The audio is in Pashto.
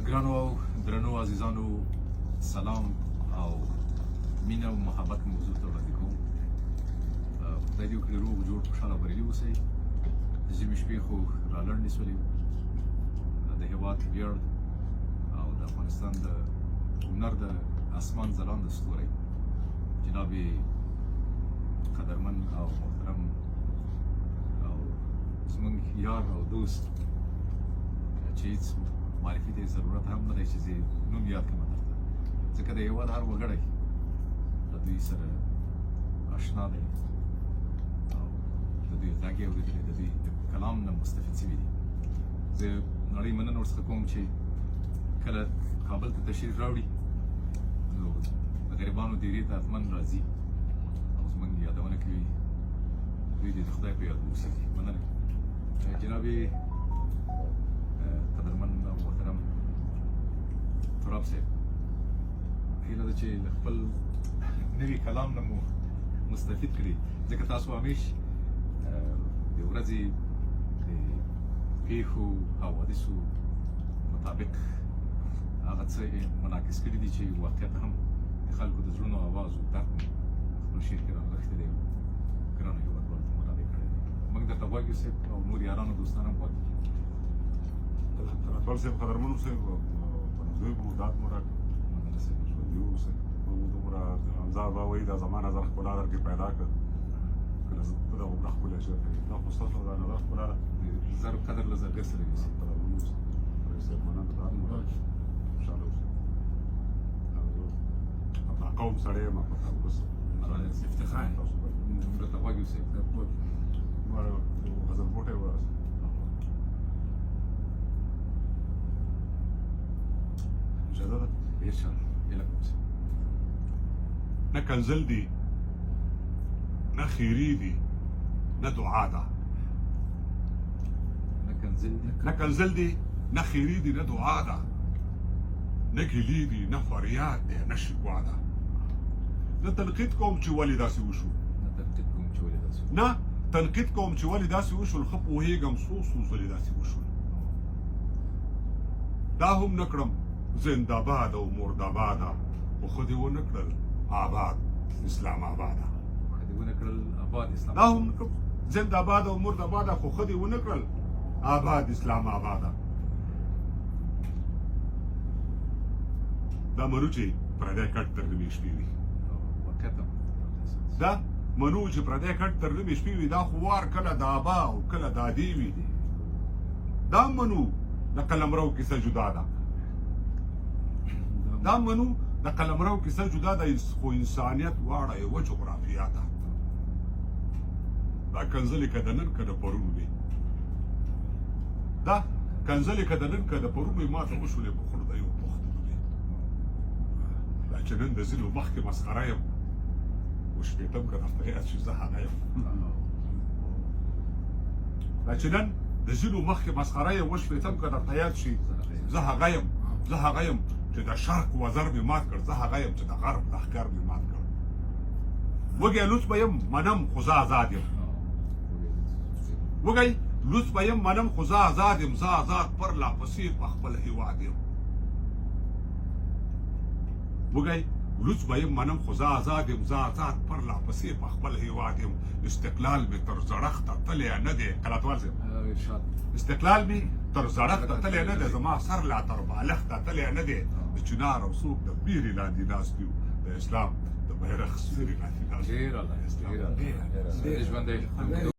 ګرانو او درنو عزیزانو سلام او مینه او محبت موضوع ته وړاندې کوم. خدای دې وکړي روغ جوړ خوشحاله بریالي اوسئ. د ژمي شپې خو رالنډې شولې، د هېواد ویاړ او د افغانستان د هنر د اسمان ځلانده ستوری جناب قدرمن او محترم او زموږ یار او دوست چې هېڅ معرفي ته ضرورت هم نه دی چې زه نوم یاد کړم درته، ځکه د هېواد هر وګړی له دوی سره اشنا دی او د دوی غږ یې اورېدلی، د دوی د کلام نه مستفید شوي دي. زه نړۍ مننه ورڅخه کوم چې کله کابل ته تشریف راوړي نو د غریبانو دیرې ته حتمن راځي او زموږ یادونه کوي. دوی دې د خدای په یاد اوسېږي. مننه جناب قدرمن او محترم تراب صاحب. هیله ده چې له خپل نوي کلام نه مو مستفید کړي، ځکه تاسو همیش د ورځې د پیښو حوادثو مطابق هغه څه منعکس کړي دي چې واقعیت هم د خلکو د زړونو آواز او درد خپل شعر کې راغښتی دی او ګرانو هېوادوالو ته مراعي کړی دی. موږ درته غوږ یو صاحب او نور یارانو دوستان هم غوږ دي. طلال صاحب قدرمنو صاحب زوی مو داد مو راکړ، مننه صاحب. ژوندي واوسئ. موږ دومره حمزه بابا وایي دا زما نظر ښکلا درکې پیدا کړ، کله زه ته دا دومره ښکلی شعر کوي، دا خو ستاسو دا نظر ښکلا ده. زر قدر له زرګر سره یوسي. قدرمنو اوسئ. رئیس صاحب مننه، داد مو راکړ، خوشحاله اوسئ. دا قوم سړی یم په تا وروسته افتخار تاسو به موږ درته غوږ یو صاحب. غزل بوټی ورسه اجازه ده. انشاءالله هیله کوم صاحب. نه کنزل دي نه خیری دي نه دعا ده، نه کنزل دي نه کنزل دي نه خیری دي نه دعا ده، نه ګیلې دي نه فریاد دی نه شکوا ده. نه تنقید کوم چې ولې داسې وشو، نه تنقید کوم چې ولې داسې نه تنقید کوم چې ولې داسې وشول، ښه پوهېږم څو ځلې داسې وشول. دا هم نه کړم زنده‌باد او مرده‌باده، خو ښه دې ونه کړل آباد اسلام آباده. ښه دې ونه کړل آباد اسلام. دا هم نه کړم زنده‌باد او مرده‌باده، خو ښه دې ونه کړل آباد اسلام آباده. دا منو چې پردی کټ تر نیمې شپې وي، واقعیت هم دا منو چې پردی کټ تر نیمې شپې وي، دا خو وار کله د آبا او کله د ادې وي. دا منو د قلمرو کیسه جدا ده، دا منو د قلمرو کیسه جدا ده، خو انسانیت واړه یوه جغرافیه ده. دا کنزلې که د نن که د پرون وي، دا کنزلې که د نن که د پرون وي، ما ته وشولې په خردیو پښتون دی. دا چې نن د ځینو مخکې مسخره یم، وشپېتم که درته یاد شي زه هغه یم. دا چې نن د ځینو مخکې مسخره یم، وشپېتم که درته یاد شي زه هغه یم، زه هغه یم چې د شرق وزر مې مات کړ، زه هغه یم چې د غرب لښکر مې مات کړ. وږی لوڅ به یم منم خو زه آزاد یم، وږی لوڅ به یم منم خو زه آزاد یم، زه آزاد پر لا پسې په خپل هېواد یم. وږی لوڅ به یم منم خو زه آزاد یم، زه آزاد پر لا پسې په خپل هېواد یم. استقلال مې تر زړښته تللی نه دی، قلاتوال صاحب ارشاد. استقلال مې تر زړښته تللی نه دی، زما سر لا تر بالښته تللی نه دی. د چنار او څوک د بیرې لاندې ناست یو، د اسلام د بیرغ سیوري لاندې ناست یو. ډېر الله ډېر الله ژوندی